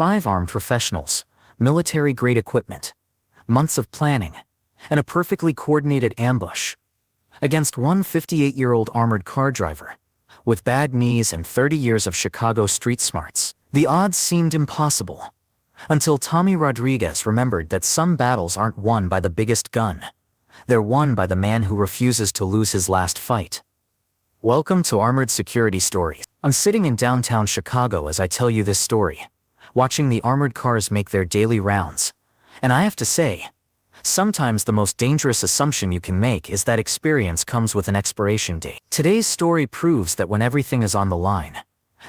5 armed professionals, military-grade equipment, months of planning, and a perfectly coordinated ambush against one 58-year-old armored car driver with bad knees and 30 years of Chicago street smarts. The odds seemed impossible until Tommy Rodriguez remembered that some battles aren't won by the biggest gun. They're won by the man who refuses to lose his last fight. Welcome to Armored Security Stories. I'm sitting in downtown Chicago as I tell you this story, watching the armored cars make their daily rounds. And I have to say, sometimes the most dangerous assumption you can make is that experience comes with an expiration date. Today's story proves that when everything is on the line,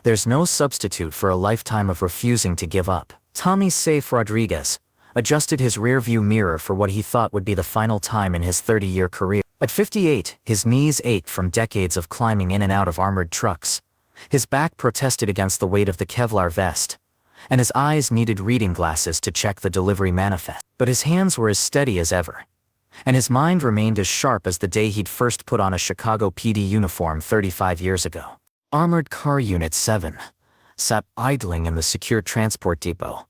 there's no substitute for a lifetime of refusing to give up. Tommy Safe Rodriguez adjusted his rearview mirror for what he thought would be the final time in his 30-year career. At 58, his knees ached from decades of climbing in and out of armored trucks. His back protested against the weight of the Kevlar vest, and his eyes needed reading glasses to check the delivery manifest. But his hands were as steady as ever, and his mind remained as sharp as the day he'd first put on a Chicago PD uniform 35 years ago. Armored Car Unit 7 sat idling in the secure transport depot,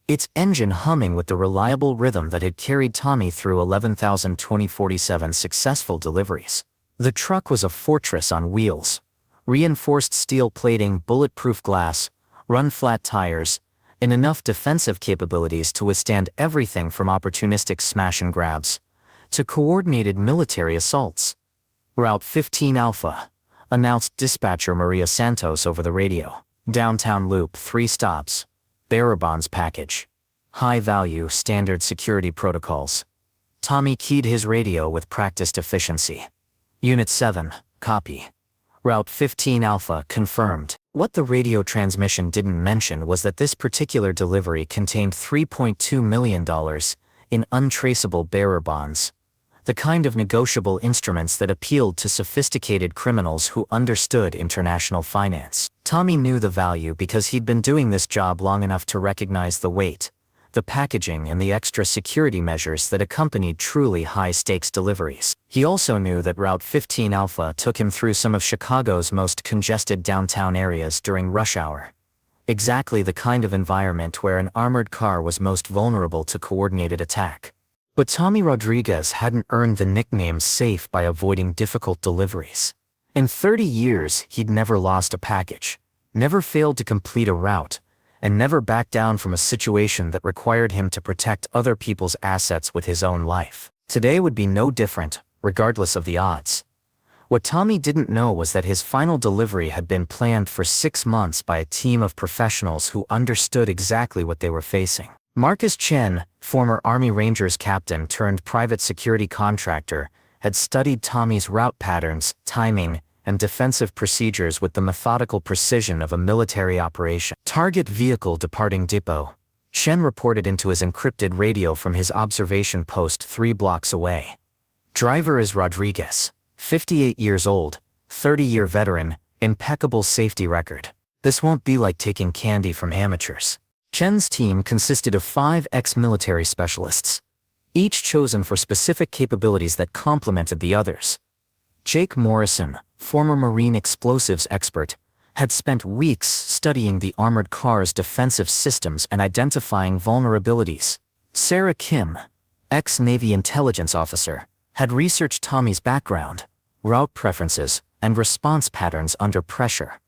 its engine humming with the reliable rhythm that had carried Tommy through 11,047 successful deliveries. The truck was a fortress on wheels, reinforced steel plating, bulletproof glass, run-flat tires, and enough defensive capabilities to withstand everything from opportunistic smash-and-grabs to coordinated military assaults. Route 15 Alpha, announced dispatcher Maria Santos over the radio. Downtown Loop, 3 stops. Bearer bonds package. High value, standard security protocols. Tommy keyed his radio with practiced efficiency. Unit 7, copy. Route 15 Alpha, confirmed. What the radio transmission didn't mention was that this particular delivery contained $3.2 million in untraceable bearer bonds, the kind of negotiable instruments that appealed to sophisticated criminals who understood international finance. Tommy knew the value because he'd been doing this job long enough to recognize the weight, the packaging, and the extra security measures that accompanied truly high-stakes deliveries. He also knew that Route 15 Alpha took him through some of Chicago's most congested downtown areas during rush hour. Exactly the kind of environment where an armored car was most vulnerable to coordinated attack. But Tommy Rodriguez hadn't earned the nickname Safe by avoiding difficult deliveries. In 30 years, he'd never lost a package, never failed to complete a route, and never backed down from a situation that required him to protect other people's assets with his own life. Today would be no different, regardless of the odds. What Tommy didn't know was that his final delivery had been planned for 6 months by a team of professionals who understood exactly what they were facing. Marcus Chen, former Army Rangers captain turned private security contractor, had studied Tommy's route patterns, timing, and defensive procedures with the methodical precision of a military operation. Target vehicle departing depot. Chen reported into his encrypted radio from his observation post 3 blocks away. Driver is Rodriguez, 58 years old, 30-year veteran, impeccable safety record. This won't be like taking candy from amateurs. Chen's team consisted of 5 ex-military specialists, each chosen for specific capabilities that complemented the others. Jake Morrison, former Marine explosives expert, had spent weeks studying the armored car's defensive systems and identifying vulnerabilities. Sarah Kim, ex-Navy intelligence officer, had researched Tommy's background, route preferences, and response patterns under pressure.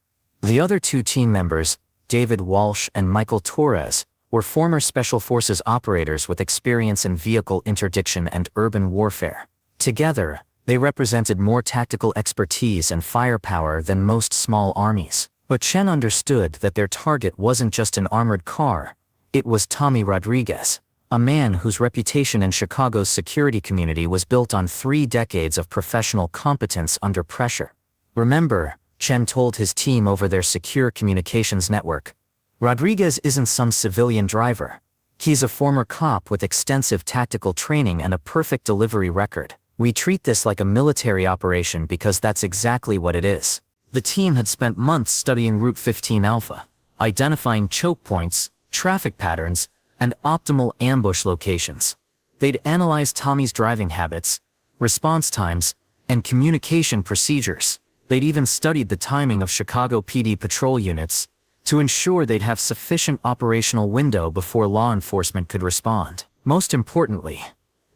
The other 2 team members, David Walsh and Michael Torres, were former Special Forces operators with experience in vehicle interdiction and urban warfare. Together, they represented more tactical expertise and firepower than most small armies. But Chen understood that their target wasn't just an armored car, it was Tommy Rodriguez, a man whose reputation in Chicago's security community was built on 3 decades of professional competence under pressure. Remember, Chen told his team over their secure communications network, Rodriguez isn't some civilian driver. He's a former cop with extensive tactical training and a perfect delivery record. We treat this like a military operation because that's exactly what it is. The team had spent months studying Route 15 Alpha, identifying choke points, traffic patterns, and optimal ambush locations. They'd analyzed Tommy's driving habits, response times, and communication procedures. They'd even studied the timing of Chicago PD patrol units, to ensure they'd have sufficient operational window before law enforcement could respond. Most importantly,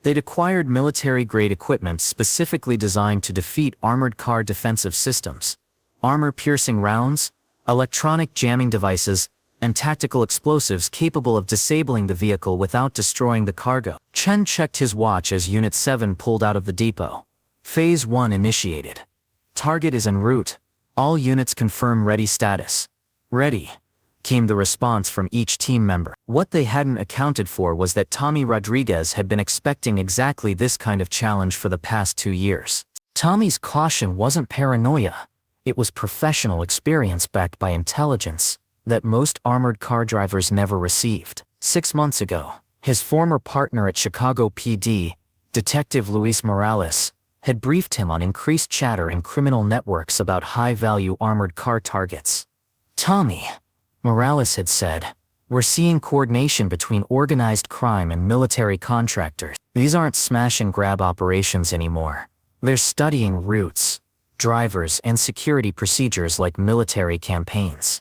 they'd acquired military-grade equipment specifically designed to defeat armored car defensive systems, armor-piercing rounds, electronic jamming devices, and tactical explosives capable of disabling the vehicle without destroying the cargo. Chen checked his watch as Unit 7 pulled out of the depot. Phase 1 initiated. Target is en route. All units confirm ready status. Ready, came the response from each team member. What they hadn't accounted for was that Tommy Rodriguez had been expecting exactly this kind of challenge for the past 2 years. Tommy's caution wasn't paranoia. It was professional experience backed by intelligence that most armored car drivers never received. 6 months ago, his former partner at Chicago PD, Detective Luis Morales, had briefed him on increased chatter in criminal networks about high-value armored car targets. Tommy, Morales had said, we're seeing coordination between organized crime and military contractors. These aren't smash-and-grab operations anymore. They're studying routes, drivers, and security procedures like military campaigns.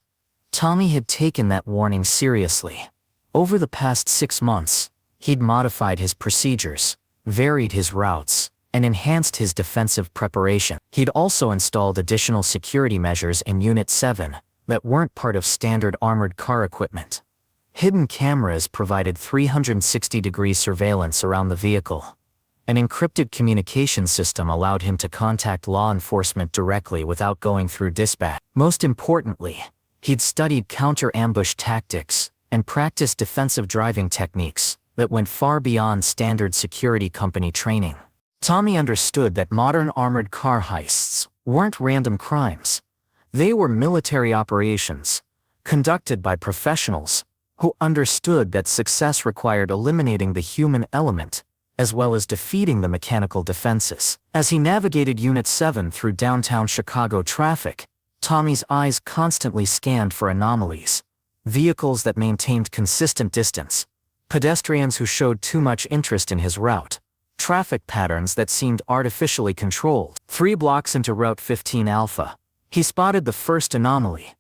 Tommy had taken that warning seriously. Over the past 6 months, he'd modified his procedures, varied his routes, and enhanced his defensive preparation. He'd also installed additional security measures in Unit 7 that weren't part of standard armored car equipment. Hidden cameras provided 360-degree surveillance around the vehicle. An encrypted communication system allowed him to contact law enforcement directly without going through dispatch. Most importantly, he'd studied counter-ambush tactics and practiced defensive driving techniques that went far beyond standard security company training. Tommy understood that modern armored car heists weren't random crimes. They were military operations, conducted by professionals who understood that success required eliminating the human element, as well as defeating the mechanical defenses. As he navigated Unit 7 through downtown Chicago traffic, Tommy's eyes constantly scanned for anomalies. Vehicles that maintained consistent distance, pedestrians who showed too much interest in his route, traffic patterns that seemed artificially controlled. 3 blocks into Route 15 Alpha, he spotted the first anomaly.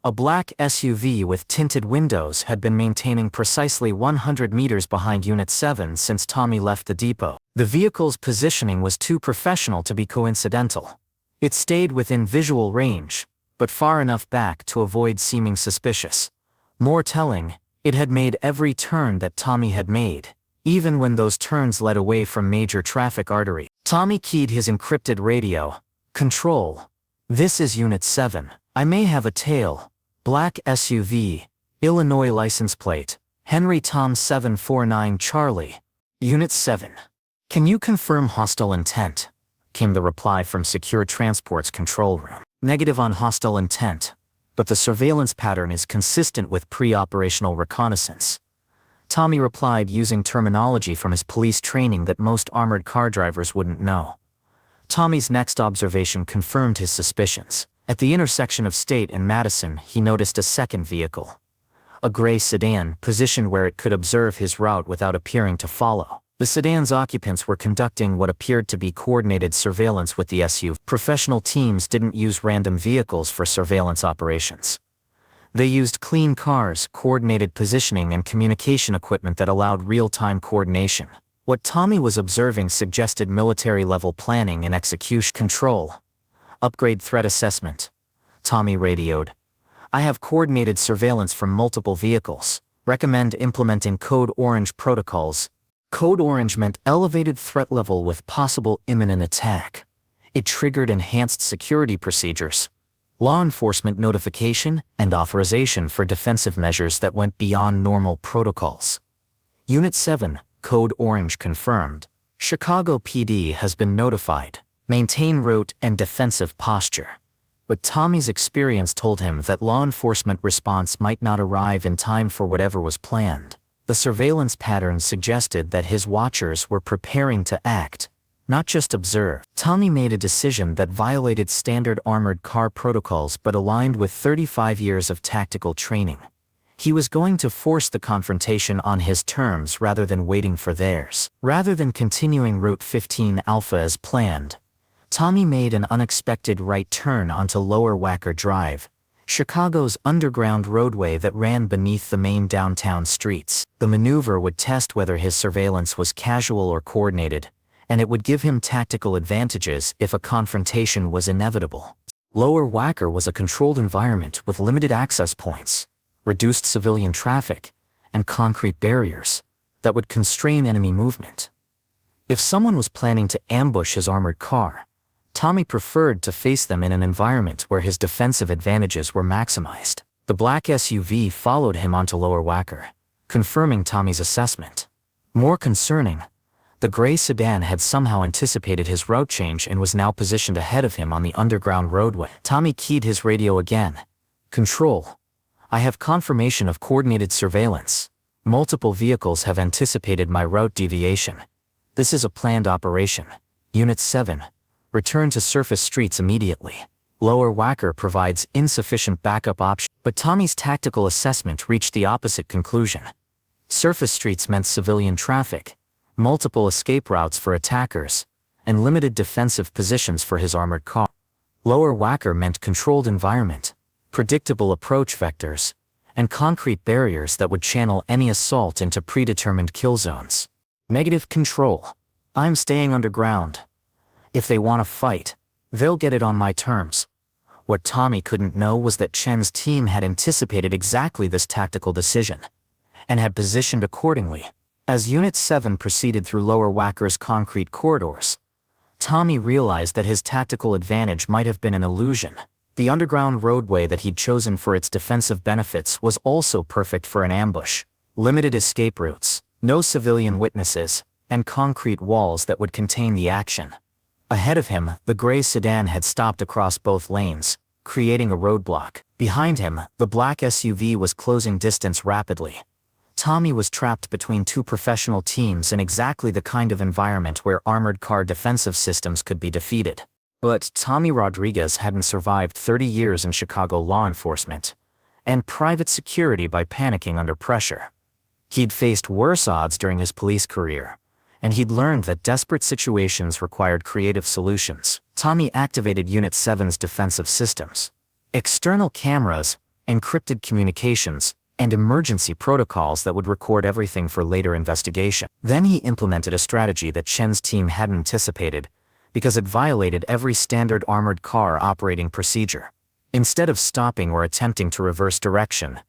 A black SUV with tinted windows had been maintaining precisely 100 meters behind Unit 7 since Tommy left the depot. The vehicle's positioning was too professional to be coincidental. It stayed within visual range, but far enough back to avoid seeming suspicious. More telling, it had made every turn that Tommy had made, even when those turns led away from major traffic arteries. Tommy keyed his encrypted radio. Control. This is Unit 7. I may have a tail. Black SUV. Illinois license plate. Henry Tom 749 Charlie. Unit 7. Can you confirm hostile intent? Came the reply from Secure Transport's control room. Negative on hostile intent, but the surveillance pattern is consistent with pre-operational reconnaissance. Tommy replied using terminology from his police training that most armored car drivers wouldn't know. Tommy's next observation confirmed his suspicions. At the intersection of State and Madison, he noticed a second vehicle. A gray sedan positioned where it could observe his route without appearing to follow. The sedan's occupants were conducting what appeared to be coordinated surveillance with the SUV. Professional teams didn't use random vehicles for surveillance operations. They used clean cars, coordinated positioning, and communication equipment that allowed real-time coordination. What Tommy was observing suggested military-level planning and execution. Control. Upgrade threat assessment. Tommy radioed. I have coordinated surveillance from multiple vehicles. Recommend implementing Code Orange protocols. Code Orange meant elevated threat level with possible imminent attack. It triggered enhanced security procedures, law enforcement notification, and authorization for defensive measures that went beyond normal protocols. Unit 7, Code Orange confirmed. Chicago PD has been notified. Maintain route and defensive posture. But Tommy's experience told him that law enforcement response might not arrive in time for whatever was planned. The surveillance pattern suggested that his watchers were preparing to act, not just observe. Tommy made a decision that violated standard armored car protocols but aligned with 35 years of tactical training. He was going to force the confrontation on his terms rather than waiting for theirs. Rather than continuing Route 15 Alpha as planned, Tommy made an unexpected right turn onto Lower Wacker Drive, Chicago's underground roadway that ran beneath the main downtown streets. The maneuver would test whether his surveillance was casual or coordinated, and it would give him tactical advantages if a confrontation was inevitable. Lower Wacker was a controlled environment with limited access points, reduced civilian traffic, and concrete barriers that would constrain enemy movement. If someone was planning to ambush his armored car, Tommy preferred to face them in an environment where his defensive advantages were maximized. The black SUV followed him onto Lower Wacker, confirming Tommy's assessment. More concerning, the gray sedan had somehow anticipated his route change and was now positioned ahead of him on the underground roadway. Tommy keyed his radio again. "Control. I have confirmation of coordinated surveillance. Multiple vehicles have anticipated my route deviation. This is a planned operation. Unit 7. Return to surface streets immediately." Lower Wacker provides insufficient backup options, but Tommy's tactical assessment reached the opposite conclusion. Surface streets meant civilian traffic, multiple escape routes for attackers, and limited defensive positions for his armored car. Lower Wacker meant controlled environment, predictable approach vectors, and concrete barriers that would channel any assault into predetermined kill zones. Negative control. I'm staying underground. If they want to fight, they'll get it on my terms. What Tommy couldn't know was that Chen's team had anticipated exactly this tactical decision, and had positioned accordingly. As Unit 7 proceeded through Lower Wacker's concrete corridors, Tommy realized that his tactical advantage might have been an illusion. The underground roadway that he'd chosen for its defensive benefits was also perfect for an ambush. Limited escape routes, no civilian witnesses, and concrete walls that would contain the action. Ahead of him, the gray sedan had stopped across both lanes, creating a roadblock. Behind him, the black SUV was closing distance rapidly. Tommy was trapped between two professional teams in exactly the kind of environment where armored car defensive systems could be defeated. But Tommy Rodriguez hadn't survived 30 years in Chicago law enforcement and private security by panicking under pressure. He'd faced worse odds during his police career, and he'd learned that desperate situations required creative solutions. Tommy activated Unit 7's defensive systems, external cameras, encrypted communications, and emergency protocols that would record everything for later investigation. Then he implemented a strategy that Chen's team hadn't anticipated, because it violated every standard armored car operating procedure. Instead of stopping or attempting to reverse direction,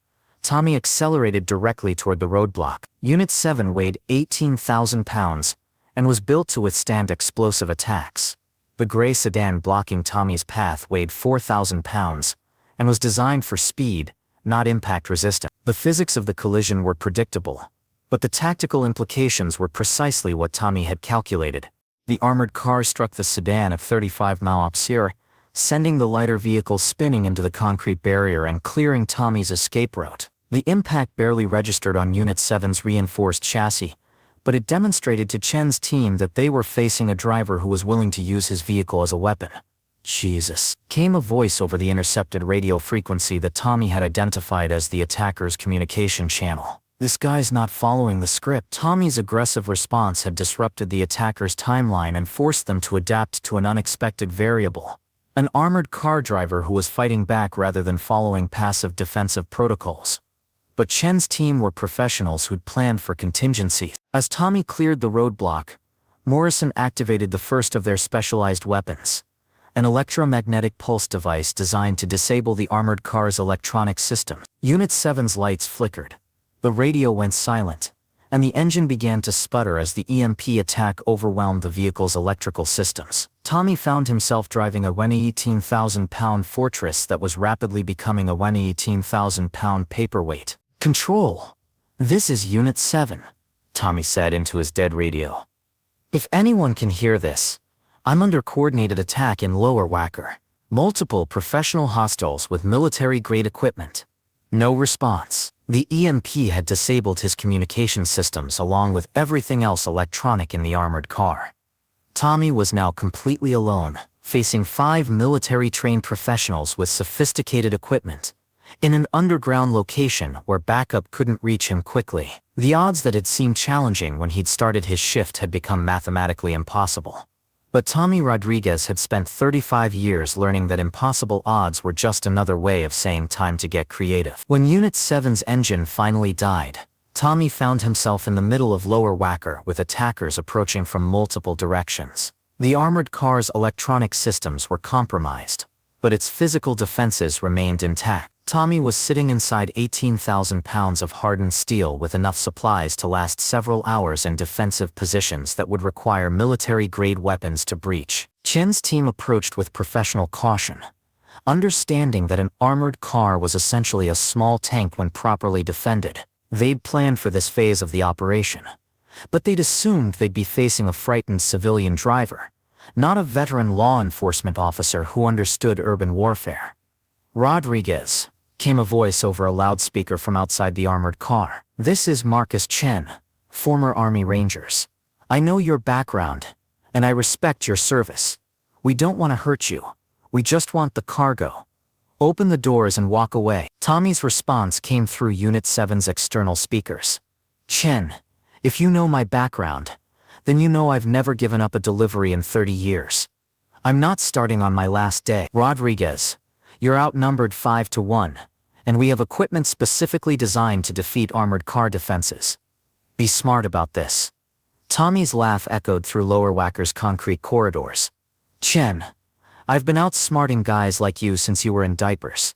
Tommy accelerated directly toward the roadblock. Unit 7 weighed 18,000 pounds and was built to withstand explosive attacks. The gray sedan blocking Tommy's path weighed 4,000 pounds and was designed for speed, not impact resistance. The physics of the collision were predictable, but the tactical implications were precisely what Tommy had calculated. The armored car struck the sedan at 35 mph, sending the lighter vehicle spinning into the concrete barrier and clearing Tommy's escape route. The impact barely registered on Unit 7's reinforced chassis, but it demonstrated to Chen's team that they were facing a driver who was willing to use his vehicle as a weapon. "Jesus," came a voice over the intercepted radio frequency that Tommy had identified as the attacker's communication channel. "This guy's not following the script." Tommy's aggressive response had disrupted the attacker's timeline and forced them to adapt to an unexpected variable. An armored car driver who was fighting back rather than following passive defensive protocols. But Chen's team were professionals who'd planned for contingencies. As Tommy cleared the roadblock, Morrison activated the first of their specialized weapons, an electromagnetic pulse device designed to disable the armored car's electronic system. Unit 7's lights flickered, the radio went silent, and the engine began to sputter as the EMP attack overwhelmed the vehicle's electrical systems. Tommy found himself driving a 18,000-pound fortress that was rapidly becoming a 18,000-pound paperweight. "Control. This is Unit 7, Tommy said into his dead radio. "If anyone can hear this, I'm under coordinated attack in Lower Wacker. Multiple professional hostiles with military-grade equipment." No response. The EMP had disabled his communication systems along with everything else electronic in the armored car. Tommy was now completely alone, facing 5 military-trained professionals with sophisticated equipment, in an underground location where backup couldn't reach him quickly. The odds that had seemed challenging when he'd started his shift had become mathematically impossible. But Tommy Rodriguez had spent 35 years learning that impossible odds were just another way of saying time to get creative. When Unit 7's engine finally died, Tommy found himself in the middle of Lower Wacker with attackers approaching from multiple directions. The armored car's electronic systems were compromised, but its physical defenses remained intact. Tommy was sitting inside 18,000 pounds of hardened steel with enough supplies to last several hours in defensive positions that would require military-grade weapons to breach. Chen's team approached with professional caution, understanding that an armored car was essentially a small tank when properly defended. They'd planned for this phase of the operation, but they'd assumed they'd be facing a frightened civilian driver, not a veteran law enforcement officer who understood urban warfare. "Rodriguez," came a voice over a loudspeaker from outside the armored car. "This is Marcus Chen, former Army Rangers. I know your background, and I respect your service. We don't want to hurt you. We just want the cargo. Open the doors and walk away." Tommy's response came through Unit 7's external speakers. "Chen, if you know my background, then you know I've never given up a delivery in 30 years. I'm not starting on my last day. Rodriguez, you're outnumbered 5 to 1, and we have equipment specifically designed to defeat armored car defenses. Be smart about this." Tommy's laugh echoed through Lower Wacker's concrete corridors. "Chen, I've been outsmarting guys like you since you were in diapers.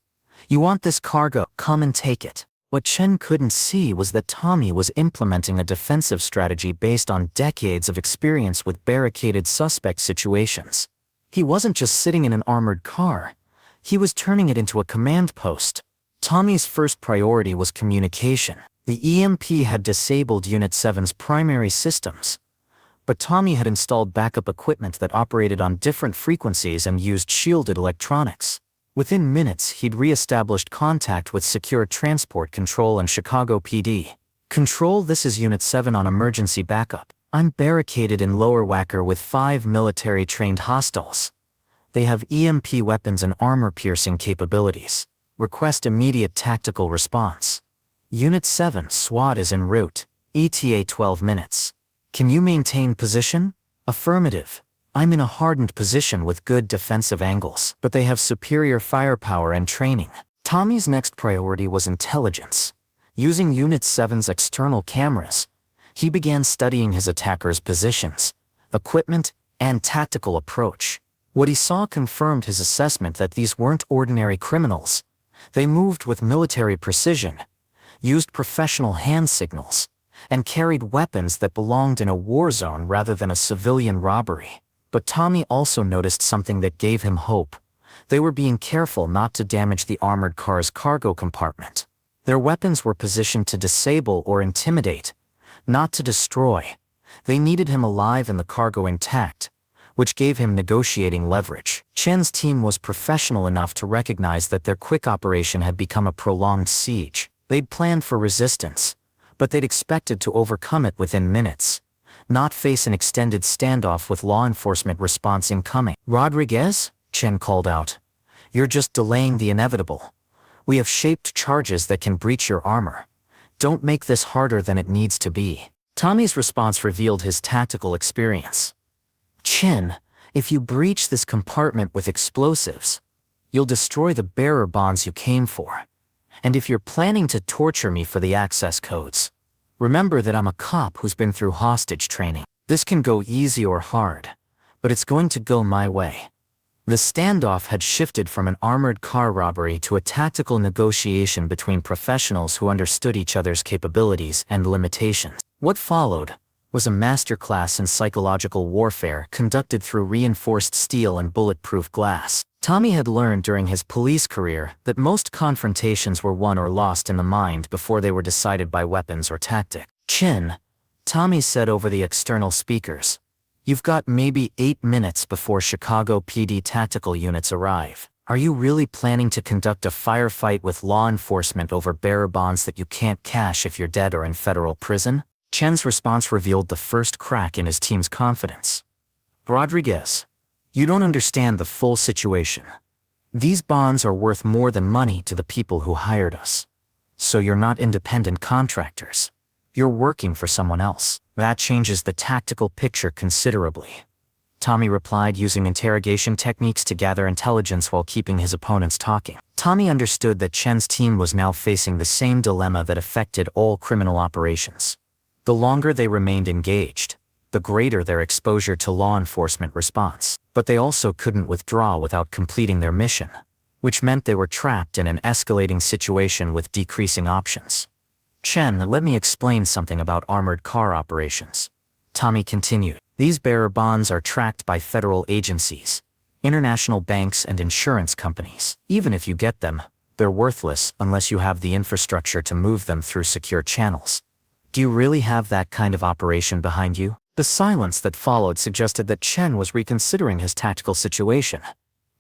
You want this cargo? Come and take it." What Chen couldn't see was that Tommy was implementing a defensive strategy based on decades of experience with barricaded suspect situations. He wasn't just sitting in an armored car, he was turning it into a command post. Tommy's first priority was communication. The EMP had disabled Unit 7's primary systems, but Tommy had installed backup equipment that operated on different frequencies and used shielded electronics. Within minutes, he'd re-established contact with Secure Transport Control and Chicago PD. "Control, this is Unit 7 on emergency backup. I'm barricaded in Lower Wacker with 5 military-trained hostiles. They have EMP weapons and armor-piercing capabilities. Request immediate tactical response. Unit 7, SWAT is en route. ETA 12 minutes. Can you maintain position?" "Affirmative. I'm in a hardened position with good defensive angles, but they have superior firepower and training." Tommy's next priority was intelligence. Using Unit 7's external cameras, he began studying his attackers' positions, equipment, and tactical approach. What he saw confirmed his assessment that these weren't ordinary criminals. They moved with military precision, used professional hand signals, and carried weapons that belonged in a war zone rather than a civilian robbery. But Tommy also noticed something that gave him hope. They were being careful not to damage the armored car's cargo compartment. Their weapons were positioned to disable or intimidate, not to destroy. They needed him alive and the cargo intact, which gave him negotiating leverage. Chen's team was professional enough to recognize that their quick operation had become a prolonged siege. They'd planned for resistance, but they'd expected to overcome it within minutes, not face an extended standoff with law enforcement response incoming. "Rodriguez," Chen called out, "you're just delaying the inevitable. We have shaped charges that can breach your armor. Don't make this harder than it needs to be." Tommy's response revealed his tactical experience. "Chen, if you breach this compartment with explosives, you'll destroy the bearer bonds you came for. And if you're planning to torture me for the access codes, remember that I'm a cop who's been through hostage training. This can go easy or hard, but it's going to go my way." The standoff had shifted from an armored car robbery to a tactical negotiation between professionals who understood each other's capabilities and limitations. What followed was a masterclass in psychological warfare conducted through reinforced steel and bulletproof glass. Tommy had learned during his police career that most confrontations were won or lost in the mind before they were decided by weapons or tactic. "Chen," Tommy said over the external speakers, "you've got maybe 8 minutes before Chicago PD tactical units arrive. Are you really planning to conduct a firefight with law enforcement over bearer bonds that you can't cash if you're dead or in federal prison?" Chen's response revealed the first crack in his team's confidence. "Rodriguez, you don't understand the full situation. These bonds are worth more than money to the people who hired us. So you're not independent contractors. You're working for someone else. That changes the tactical picture considerably." Tommy replied, using interrogation techniques to gather intelligence while keeping his opponents talking. Tommy understood that Chen's team was now facing the same dilemma that affected all criminal operations. The longer they remained engaged, the greater their exposure to law enforcement response. But they also couldn't withdraw without completing their mission, which meant they were trapped in an escalating situation with decreasing options. Chen, let me explain something about armored car operations. Tommy continued. These bearer bonds are tracked by federal agencies, international banks and insurance companies. Even if you get them, they're worthless unless you have the infrastructure to move them through secure channels. Do you really have that kind of operation behind you? The silence that followed suggested that Chen was reconsidering his tactical situation.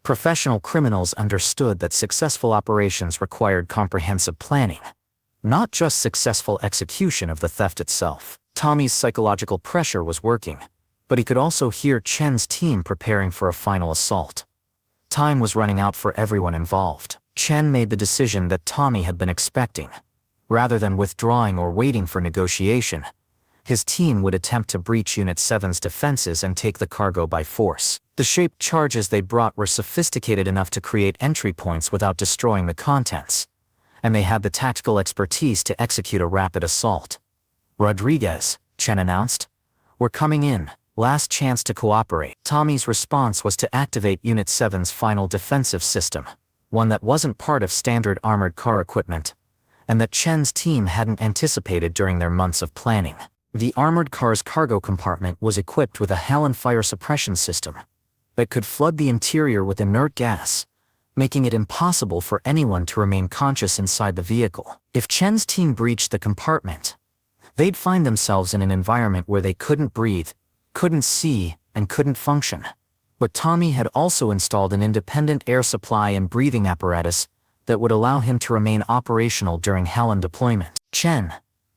Professional criminals understood that successful operations required comprehensive planning, not just successful execution of the theft itself. Tommy's psychological pressure was working, but he could also hear Chen's team preparing for a final assault. Time was running out for everyone involved. Chen made the decision that Tommy had been expecting. Rather than withdrawing or waiting for negotiation, his team would attempt to breach Unit 7's defenses and take the cargo by force. The shaped charges they brought were sophisticated enough to create entry points without destroying the contents, and they had the tactical expertise to execute a rapid assault. Rodriguez, Chen announced. We're coming in. Last chance to cooperate. Tommy's response was to activate Unit 7's final defensive system, one that wasn't part of standard armored car equipment, and that Chen's team hadn't anticipated during their months of planning. The armored car's cargo compartment was equipped with a Halon fire suppression system that could flood the interior with inert gas, making it impossible for anyone to remain conscious inside the vehicle. If Chen's team breached the compartment, they'd find themselves in an environment where they couldn't breathe, couldn't see, and couldn't function. But Tommy had also installed an independent air supply and breathing apparatus that would allow him to remain operational during Halon deployment. Chen,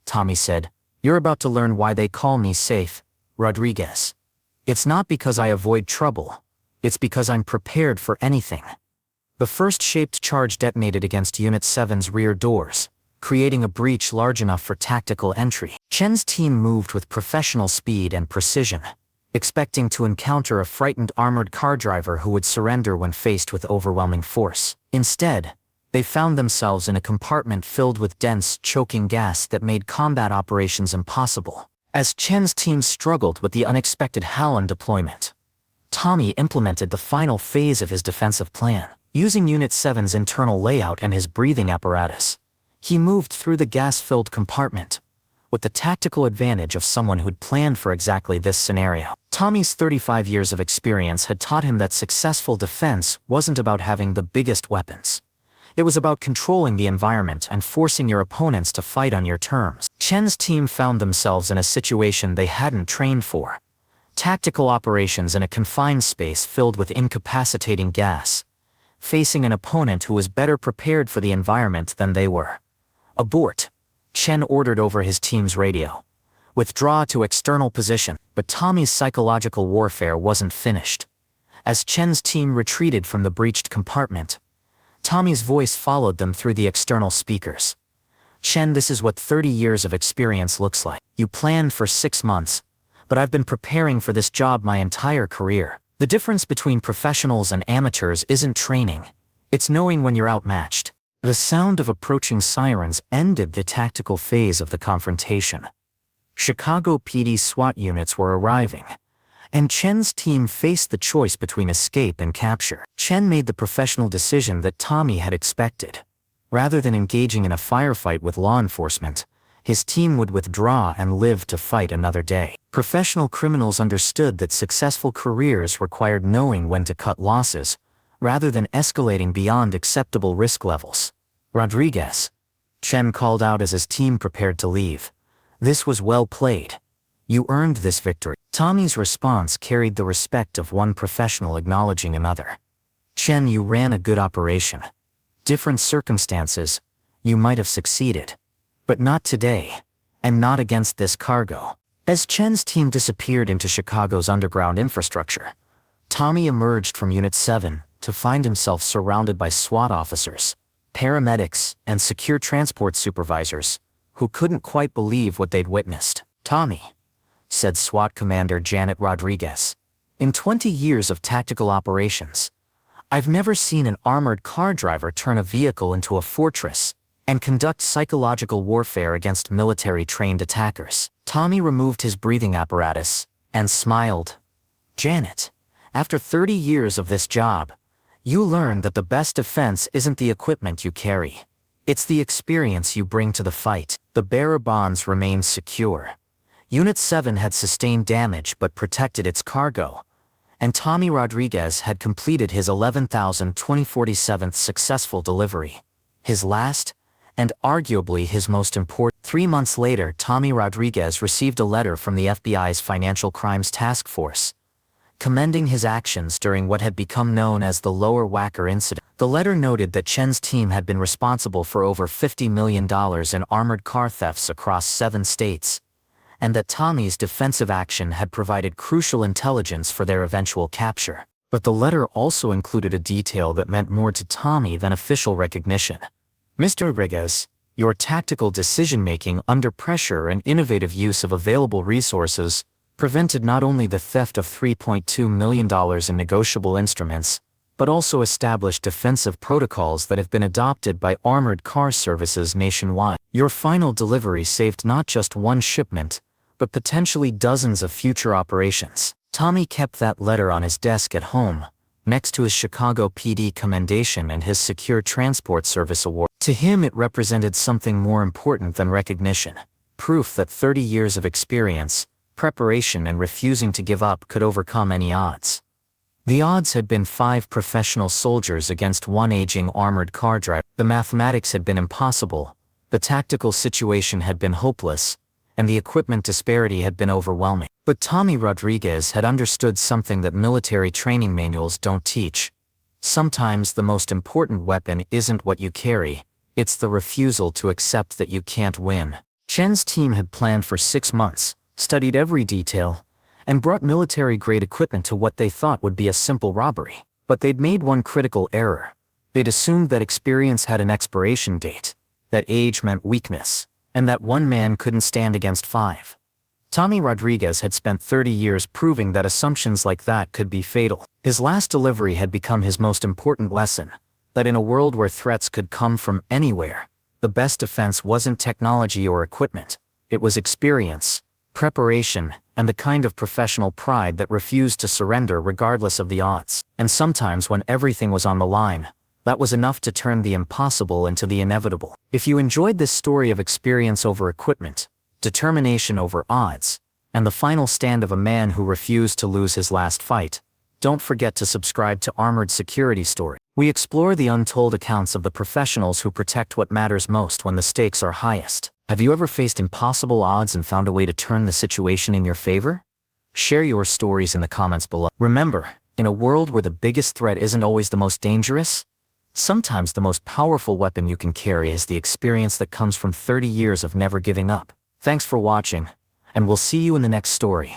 Tommy said, you're about to learn why they call me Safe, Rodriguez. It's not because I avoid trouble, it's because I'm prepared for anything. The first shaped charge detonated against Unit 7's rear doors, creating a breach large enough for tactical entry. Chen's team moved with professional speed and precision, expecting to encounter a frightened armored car driver who would surrender when faced with overwhelming force. Instead, they found themselves in a compartment filled with dense, choking gas that made combat operations impossible. As Chen's team struggled with the unexpected Halon deployment, Tommy implemented the final phase of his defensive plan. Using Unit 7's internal layout and his breathing apparatus, he moved through the gas-filled compartment, with the tactical advantage of someone who'd planned for exactly this scenario. Tommy's 35 years of experience had taught him that successful defense wasn't about having the biggest weapons. It was about controlling the environment and forcing your opponents to fight on your terms. Chen's team found themselves in a situation they hadn't trained for. Tactical operations in a confined space filled with incapacitating gas, facing an opponent who was better prepared for the environment than they were. Abort, Chen ordered over his team's radio. Withdraw to external position. But Tommy's psychological warfare wasn't finished. As Chen's team retreated from the breached compartment, Tommy's voice followed them through the external speakers. Chen, this is what 30 years of experience looks like. You planned for 6 months, but I've been preparing for this job my entire career. The difference between professionals and amateurs isn't training, it's knowing when you're outmatched. The sound of approaching sirens ended the tactical phase of the confrontation. Chicago PD SWAT units were arriving, and Chen's team faced the choice between escape and capture. Chen made the professional decision that Tommy had expected. Rather than engaging in a firefight with law enforcement, his team would withdraw and live to fight another day. Professional criminals understood that successful careers required knowing when to cut losses, rather than escalating beyond acceptable risk levels. Rodriguez, Chen called out as his team prepared to leave. This was well played. You earned this victory. Tommy's response carried the respect of one professional acknowledging another. Chen, you ran a good operation. Different circumstances, you might have succeeded. But not today, and not against this cargo. As Chen's team disappeared into Chicago's underground infrastructure, Tommy emerged from Unit 7 to find himself surrounded by SWAT officers, paramedics, and secure transport supervisors who couldn't quite believe what they'd witnessed. Tommy, said SWAT Commander Janet Rodriguez, In 20 years of tactical operations, I've never seen an armored car driver turn a vehicle into a fortress and conduct psychological warfare against military-trained attackers. Tommy removed his breathing apparatus and smiled. Janet, after 30 years of this job, you learn that the best defense isn't the equipment you carry. It's the experience you bring to the fight. The bearer bonds remained secure. Unit 7 had sustained damage but protected its cargo, and Tommy Rodriguez had completed his 11,2047th successful delivery. His last, and arguably his most important. 3 months later, Tommy Rodriguez received a letter from the FBI's Financial Crimes Task Force, commending his actions during what had become known as the Lower Wacker incident. The letter noted that Chen's team had been responsible for over $50 million in armored car thefts across 7 states, and that Tommy's defensive action had provided crucial intelligence for their eventual capture. But the letter also included a detail that meant more to Tommy than official recognition. Mr. Rodriguez, your tactical decision-making under pressure and innovative use of available resources prevented not only the theft of $3.2 million in negotiable instruments, but also established defensive protocols that have been adopted by armored car services nationwide. Your final delivery saved not just one shipment, but potentially dozens of future operations. Tommy kept that letter on his desk at home, next to his Chicago PD commendation and his Secure Transport Service Award. To him, it represented something more important than recognition, proof that 30 years of experience, preparation and refusing to give up could overcome any odds. The odds had been 5 professional soldiers against 1 aging armored car driver. The mathematics had been impossible, the tactical situation had been hopeless, and the equipment disparity had been overwhelming. But Tommy Rodriguez had understood something that military training manuals don't teach. Sometimes the most important weapon isn't what you carry, it's the refusal to accept that you can't win. Chen's team had planned for 6 months, studied every detail, and brought military-grade equipment to what they thought would be a simple robbery. But they'd made one critical error. They'd assumed that experience had an expiration date, that age meant weakness, and that one man couldn't stand against 5. Tommy Rodriguez had spent 30 years proving that assumptions like that could be fatal. His last delivery had become his most important lesson, that in a world where threats could come from anywhere, the best defense wasn't technology or equipment, it was experience, preparation, and the kind of professional pride that refused to surrender regardless of the odds. And sometimes when everything was on the line, that was enough to turn the impossible into the inevitable. If you enjoyed this story of experience over equipment, determination over odds, and the final stand of a man who refused to lose his last fight, don't forget to subscribe to Armored Security Story. We explore the untold accounts of the professionals who protect what matters most when the stakes are highest. Have you ever faced impossible odds and found a way to turn the situation in your favor? Share your stories in the comments below. Remember, in a world where the biggest threat isn't always the most dangerous, sometimes the most powerful weapon you can carry is the experience that comes from 30 years of never giving up. Thanks for watching, and we'll see you in the next story.